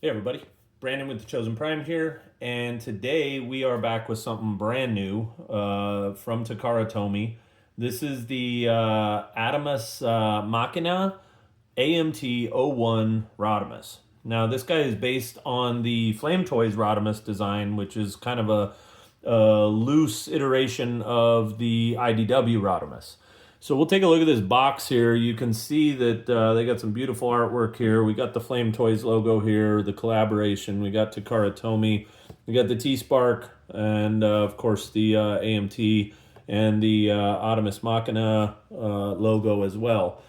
Hey everybody, Brandon with the Chosen Prime here, and today we are back with something brand new from Takara Tomy. This is the Adamus Machina AMT-01 Rodimus. Now this guy is based on the Flame Toys Rodimus design, which is kind of a loose iteration of the IDW Rodimus. So we'll take a look at this box here. You can see that they got some beautiful artwork here. We got the Flame Toys logo here, the collaboration. We got Takara Tomy. We got the T-Spark, and of course the AMT and the Adamus Machina logo as well.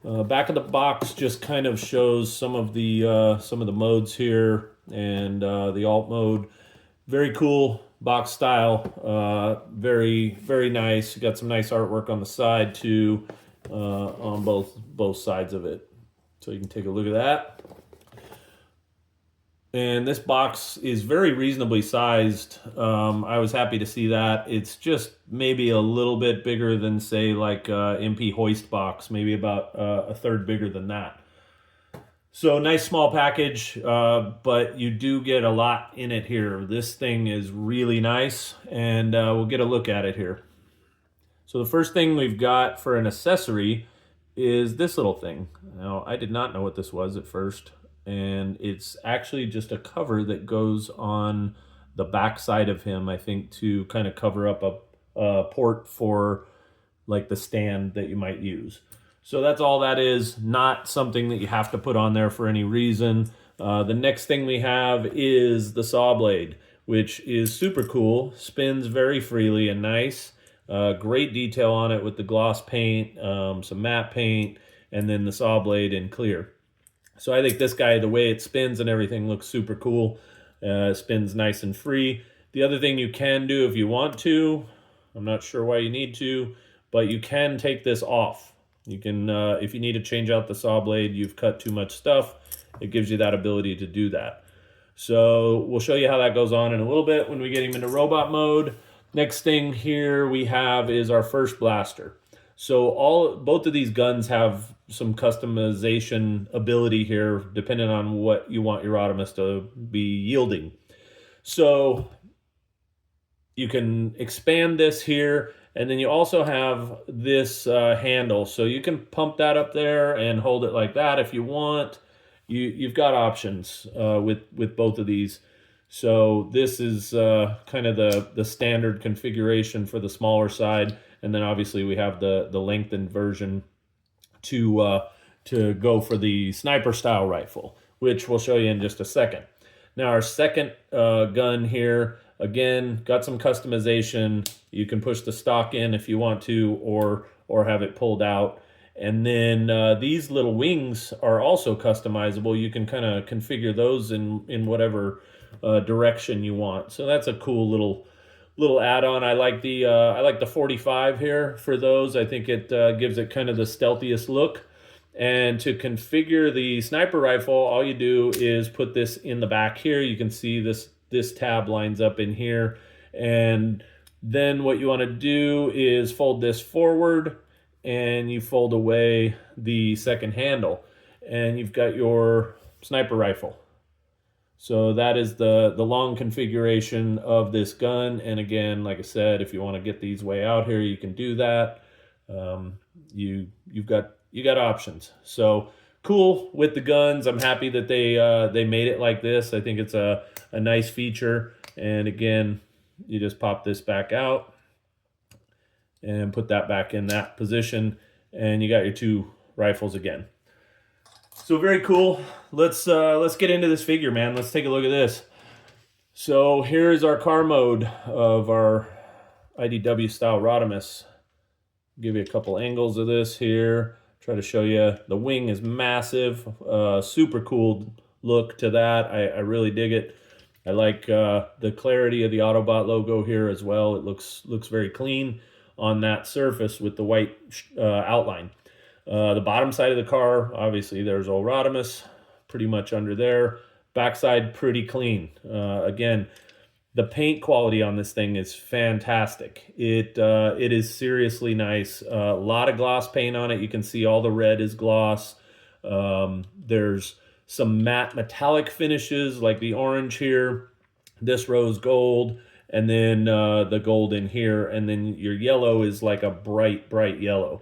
Back of the box just kind of shows some of the modes here and the alt mode. Very cool box style, very nice. You got some nice artwork on the side too, on both sides of it. So you can take a look at that. And this box is very reasonably sized. I was happy to see that. It's just maybe a little bit bigger than, say, like MP Hoist box, maybe about a third bigger than that. So nice small package, but you do get a lot in it here. This thing is really nice, and we'll get a look at it here. So the first thing we've got for an accessory is this little thing. Now, I did not know what this was at first, and it's actually just a cover that goes on the back side of him, I think, to kind of cover up a port for like the stand that you might use. So that's all that is, not something that you have to put on there for any reason. The next thing we have is the saw blade, which is super cool, spins very freely and nice. Great detail on it with the gloss paint, some matte paint, and then the saw blade in clear. So I think this guy, the way it spins and everything, looks super cool. Spins nice and free. The other thing you can do if you want to, I'm not sure why you need to, but you can take this off. You can, if you need to change out the saw blade, you've cut too much stuff, it gives you that ability to do that. So we'll show you how that goes on in a little bit when we get him into robot mode. Next thing here we have is our first blaster. So both of these guns have some customization ability here, depending on what you want your Rodimus to be yielding. So you can expand this here, and then you also have this handle. So you can pump that up there and hold it like that if you want. You've got options with both of these. So this is kind of the standard configuration for the smaller side. And then obviously we have the lengthened version to go for the sniper style rifle, which we'll show you in just a second. Now our second gun here, again, got some customization. You can push the stock in if you want to, or have it pulled out. And then these little wings are also customizable. You can kind of configure those in whatever direction you want. So that's a cool little add-on. I like the 45 here for those. I think it gives it kind of the stealthiest look. And to configure the sniper rifle, all you do is put this in the back here. You can see this tab lines up in here. And then what you want to do is fold this forward, and you fold away the second handle, and you've got your sniper rifle. So that is the long configuration of this gun. And again, like I said, if you want to get these way out here, you can do that. You got options. So cool with the guns. I'm happy that they made it like this. I think it's a nice feature. And again, you just pop this back out and put that back in that position, and you got your two rifles again. So very cool. Let's get into this figure, man. Let's take a look at this. So here's our car mode of our IDW style Rodimus. Give you a couple angles of this here. Try to show you the wing is massive. Super cool look to that. I really dig it. I like the clarity of the Autobot logo here as well. It looks very clean on that surface with the white outline. The bottom side of the car, obviously there's old Rodimus, pretty much under there. Backside pretty clean. Again, the paint quality on this thing is fantastic. It is seriously nice. A lot of gloss paint on it. You can see all the red is gloss. There's some matte metallic finishes like the orange here, this rose gold, and then the gold in here, and then your yellow is like a bright yellow.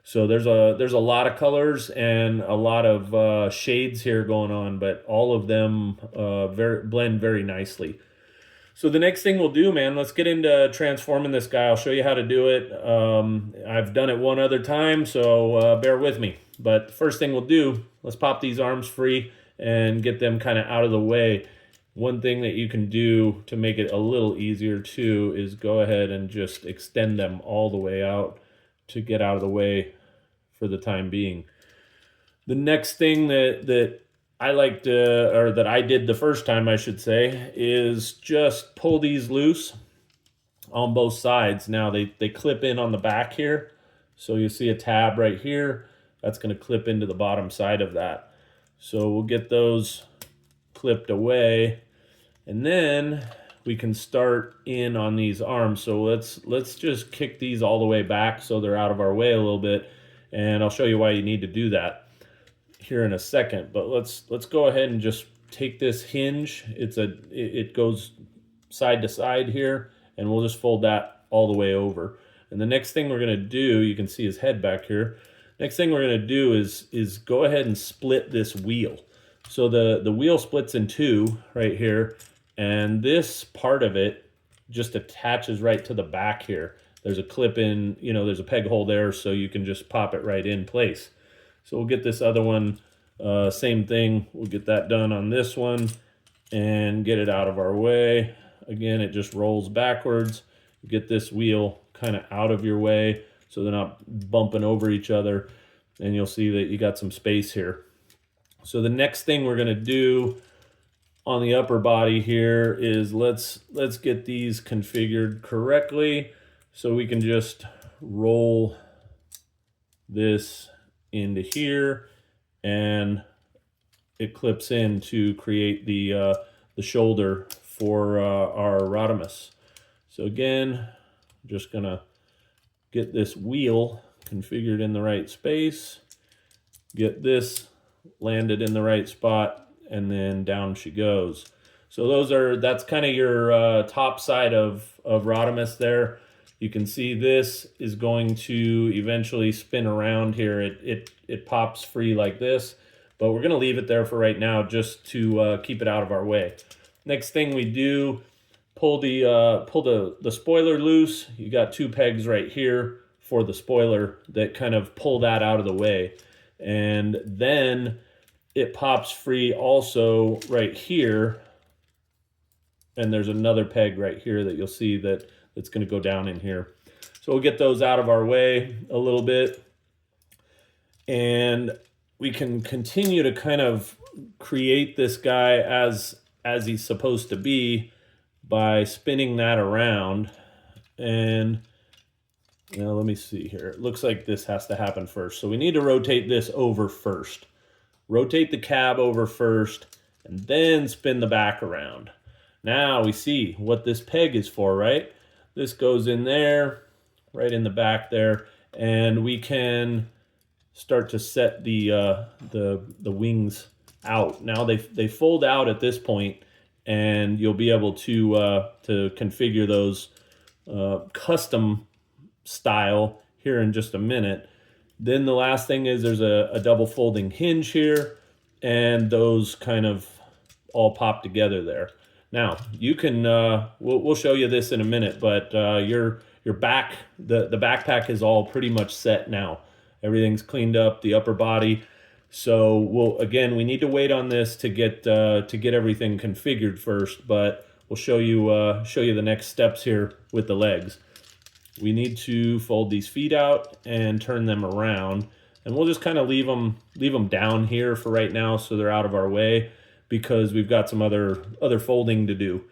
So there's a lot of colors and a lot of shades here going on, but all of them blend very nicely. So the next thing we'll do, man, let's get into transforming this guy. I'll show you how to do it. I've done it one other time, so bear with me. But first thing we'll do, let's pop these arms free and get them kind of out of the way. One thing that you can do to make it a little easier too is go ahead and just extend them all the way out to get out of the way for the time being. The next thing that I like to, or that I did the first time, I should say, is just pull these loose on both sides. Now they clip in on the back here. So you see a tab right here. That's going to clip into the bottom side of that. So we'll get those clipped away. And then we can start in on these arms. So let's just kick these all the way back so they're out of our way a little bit. And I'll show you why you need to do that here in a second, but let's go ahead and just take this hinge. It goes side to side here, and we'll just fold that all the way over. And the next thing we're gonna do, you can see his head back here. Next thing we're gonna do is go ahead and split this wheel. So the wheel splits in two right here, and this part of it just attaches right to the back here. There's a clip in, there's a peg hole there, so you can just pop it right in place. So we'll get this other one, same thing. We'll get that done on this one and get it out of our way. Again, it just rolls backwards. Get this wheel kind of out of your way so they're not bumping over each other. And you'll see that you got some space here. So the next thing we're gonna do on the upper body here is let's get these configured correctly so we can just roll this into here, and it clips in to create the shoulder for our Rodimus. So again, I'm just gonna get this wheel configured in the right space, get this landed in the right spot, and then down she goes. So that's kind of your top side of Rodimus there. You can see this is going to eventually spin around here. It pops free like this, but we're gonna leave it there for right now just to keep it out of our way. Next thing we do, pull the spoiler loose. You got two pegs right here for the spoiler that kind of pull that out of the way. And then it pops free also right here. And there's another peg right here that you'll see that it's going to go down in here. So we'll get those out of our way a little bit. And we can continue to kind of create this guy as he's supposed to be by spinning that around. And now let me see here. It looks like this has to happen first. So we need to rotate this over first. Rotate the cab over first and then spin the back around. Now we see what this peg is for, right? This goes in there, right in the back there, and we can start to set the wings out. Now they fold out at this point, and you'll be able to configure those custom style here in just a minute. Then the last thing is there's a double folding hinge here, and those kind of all pop together there. Now you can we'll show you this in a minute, but your back the backpack is all pretty much set now. Everything's cleaned up, the upper body. So we need to wait on this to get everything configured first, but we'll show you the next steps here with the legs. We need to fold these feet out and turn them around, and we'll just kind of leave them down here for right now so they're out of our way, because we've got some other folding to do.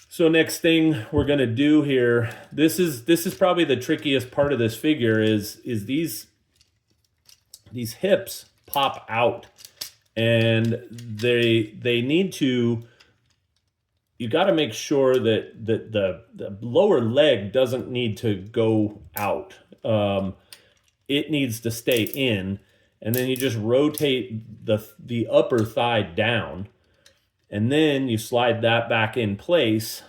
So next thing we're gonna do here, this is probably the trickiest part of this figure, is these hips pop out, and they need to, you got to make sure that the lower leg doesn't need to go out. It needs to stay in. and then you just rotate the upper thigh down, and then you slide that back in place,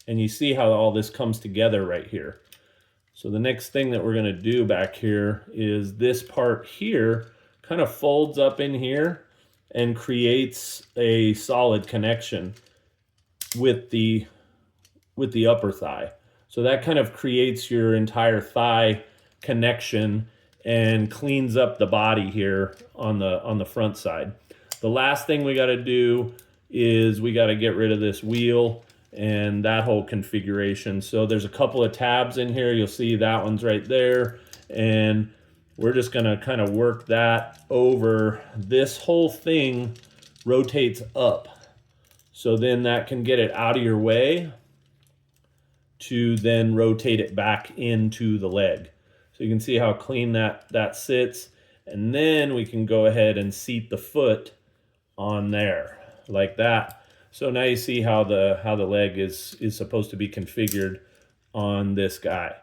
and you see how all this comes together right here. So the next thing that we're going to do back here is this part here kind of folds up in here and creates a solid connection with the upper thigh. So that kind of creates your entire thigh connection and cleans up the body here on the front side. The last thing we got to do is we got to get rid of this wheel and that whole configuration. So there's a couple of tabs in here. You'll see that one's right there. And we're just gonna kind of work that over. This whole thing rotates up. So then that can get it out of your way to then rotate it back into the leg. So you can see how clean that sits. And then we can go ahead and seat the foot on there like that. So now you see how the leg is supposed to be configured on this guy.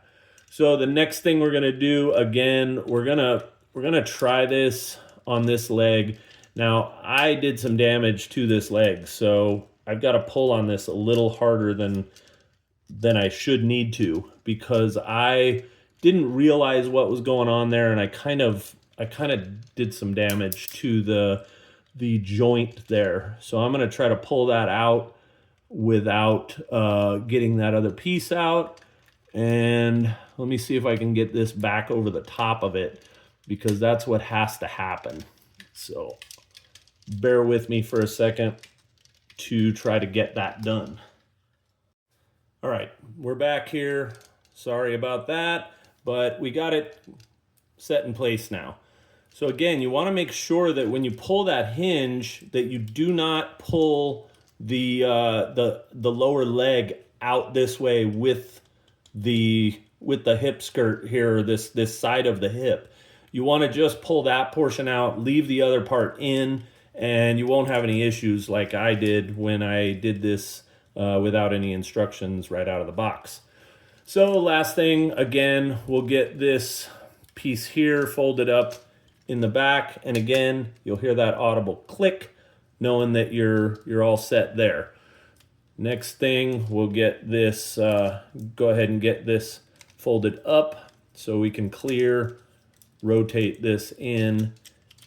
So the next thing we're gonna do, again, we're gonna try this on this leg. Now I did some damage to this leg, so I've got to pull on this a little harder than I should need to, because I didn't realize what was going on there, and I kind of did some damage to the joint there. So I'm going to try to pull that out without getting that other piece out. And let me see if I can get this back over the top of it, because that's what has to happen. So bear with me for a second to try to get that done. All right, we're back here. Sorry about that, but we got it set in place now. So again, you want to make sure that when you pull that hinge, that you do not pull the lower leg out this way with the hip skirt here, or this side of the hip. You want to just pull that portion out, leave the other part in, and you won't have any issues like I did when I did this without any instructions right out of the box. So last thing, again, we'll get this piece here folded up in the back, and again, you'll hear that audible click, knowing that you're all set there. Next thing, we'll get this, go ahead and get this folded up so we can clear, rotate this in,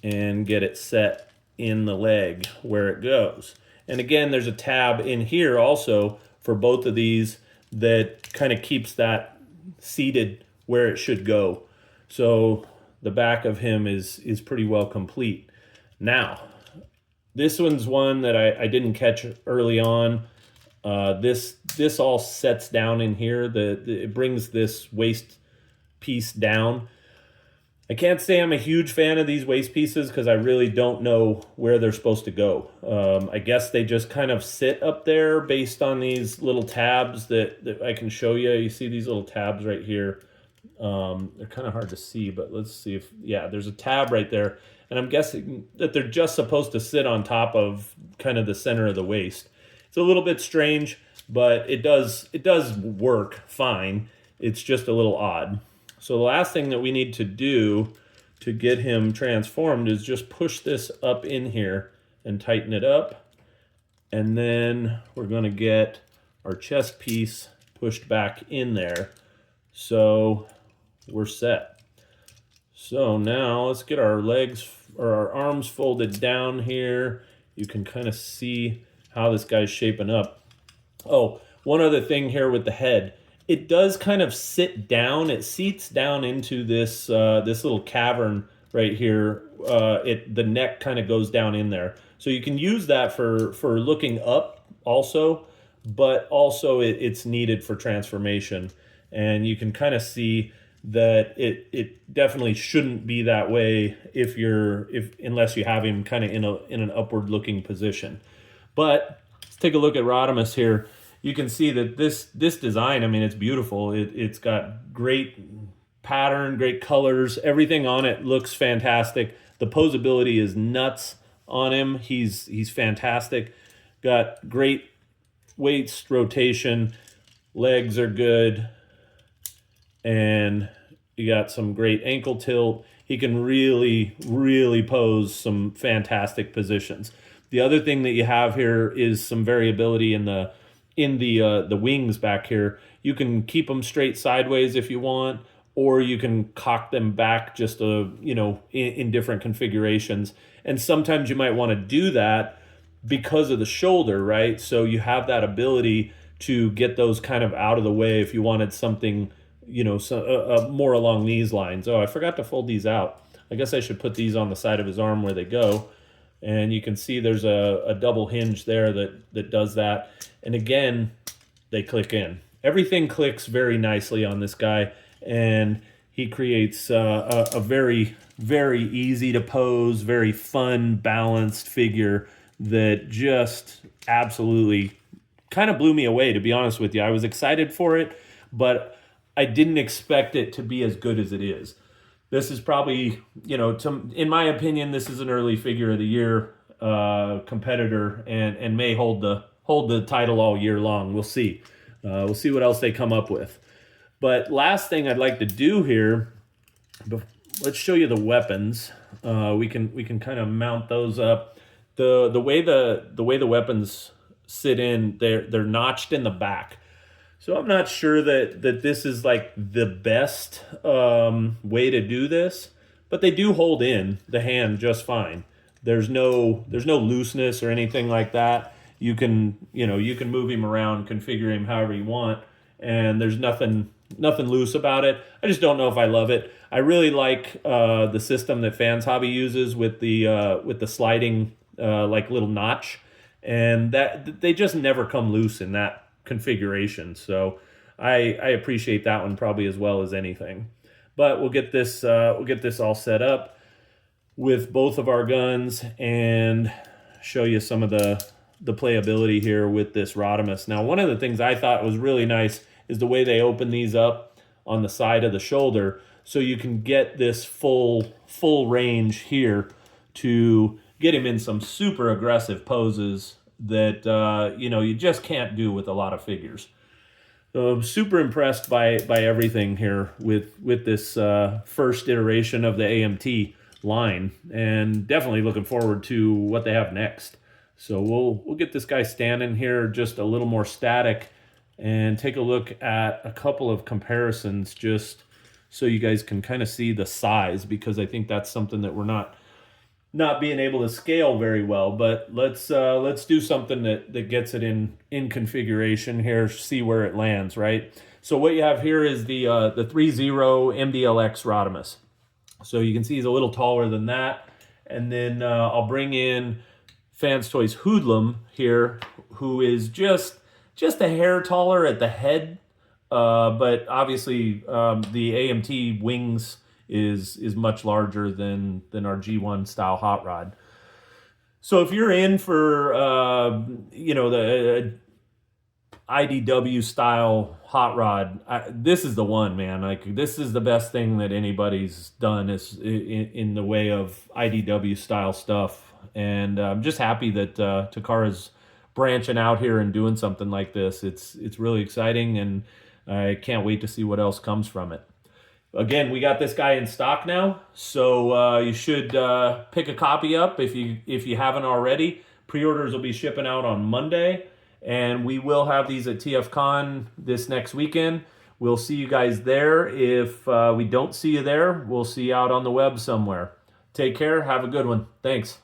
and get it set in the leg where it goes. And again, there's a tab in here also for both of these that kind of keeps that seated where it should go. So the back of him is pretty well complete. Now, this one's one that I didn't catch early on. This all sets down in here. It brings this waist piece down. I can't say I'm a huge fan of these waist pieces because I really don't know where they're supposed to go. I guess they just kind of sit up there based on these little tabs that I can show you. You see these little tabs right here. They're kind of hard to see, but let's see if, yeah, there's a tab right there. And I'm guessing that they're just supposed to sit on top of kind of the center of the waist. It's a little bit strange, but it does work fine. It's just a little odd. So the last thing that we need to do to get him transformed is just push this up in here and tighten it up. And then we're going to get our chest piece pushed back in there. So we're set. So now let's get our legs or our arms folded down here. You can kind of see how this guy's shaping up. Oh, one other thing here with the head. It does kind of sit down. It seats down into this this little cavern right here. The neck kind of goes down in there. So you can use that for looking up also, but also it's needed for transformation. And you can kind of see that it definitely shouldn't be that way unless you have him kind of in an upward looking position. But let's take a look at Rodimus here. You can see that this design, I mean, it's beautiful. It's got great pattern, great colors. Everything on it looks fantastic. The posability is nuts on him. He's fantastic. Got great waist rotation. Legs are good. And You got some great ankle tilt. He can really, really pose some fantastic positions. The other thing that you have here is some variability in the wings back here. You can keep them straight sideways if you want, or you can cock them back just in different configurations. And sometimes you might want to do that because of the shoulder, right? So you have that ability to get those kind of out of the way if you wanted something, more along these lines. Oh, I forgot to fold these out. I guess I should put these on the side of his arm where they go. And you can see there's a double hinge there that does that. And again, they click in. Everything clicks very nicely on this guy, and he creates a very, very easy to pose, very fun, balanced figure that just absolutely kind of blew me away, to be honest with you. I was excited for it, but I didn't expect it to be as good as it is. This is probably, in my opinion, this is an early figure of the year competitor, and may hold the title all year long. We'll see. We'll see what else they come up with. But last thing I'd like to do here, let's show you the weapons. We can kind of mount those up. The way the weapons sit in, they're notched in the back. So I'm not sure that this is like the best way to do this, but they do hold in the hand just fine. There's no looseness or anything like that. You can move him around, configure him however you want, and there's nothing loose about it. I just don't know if I love it. I really like the system that Fans Hobby uses with the sliding like little notch, and that they just never come loose in that configuration. So I appreciate that one probably as well as anything. But we'll get this all set up with both of our guns and show you some of the playability here with this Rodimus. Now, one of the things I thought was really nice is the way they open these up on the side of the shoulder, so you can get this full range here to get him in some super aggressive poses that you just can't do with a lot of figures. So I'm super impressed by everything here with this first iteration of the AMT line, and definitely looking forward to what they have next. So we'll get this guy standing here just a little more static and take a look at a couple of comparisons just so you guys can kind of see the size, because I think that's something that we're not being able to scale very well. But let's do something that gets it in configuration here, see where it lands, right? So what you have here is the 3.0 MDLX Rodimus. So you can see he's a little taller than that. And then I'll bring in Fans Toys Hoodlum here, who is just a hair taller at the head, but obviously the AMT wings is much larger than our G1 style hot rod. So if you're in for the IDW style hot rod, this is the one, man. Like, this is the best thing that anybody's done is in the way of IDW style stuff. And I'm just happy that Takara's branching out here and doing something like this. It's really exciting, and I can't wait to see what else comes from it. Again, we got this guy in stock now, so you should pick a copy up if you haven't already. Pre-orders will be shipping out on Monday, and we will have these at TFCon this next weekend. We'll see you guys there. If we don't see you there, we'll see you out on the web somewhere. Take care. Have a good one. Thanks.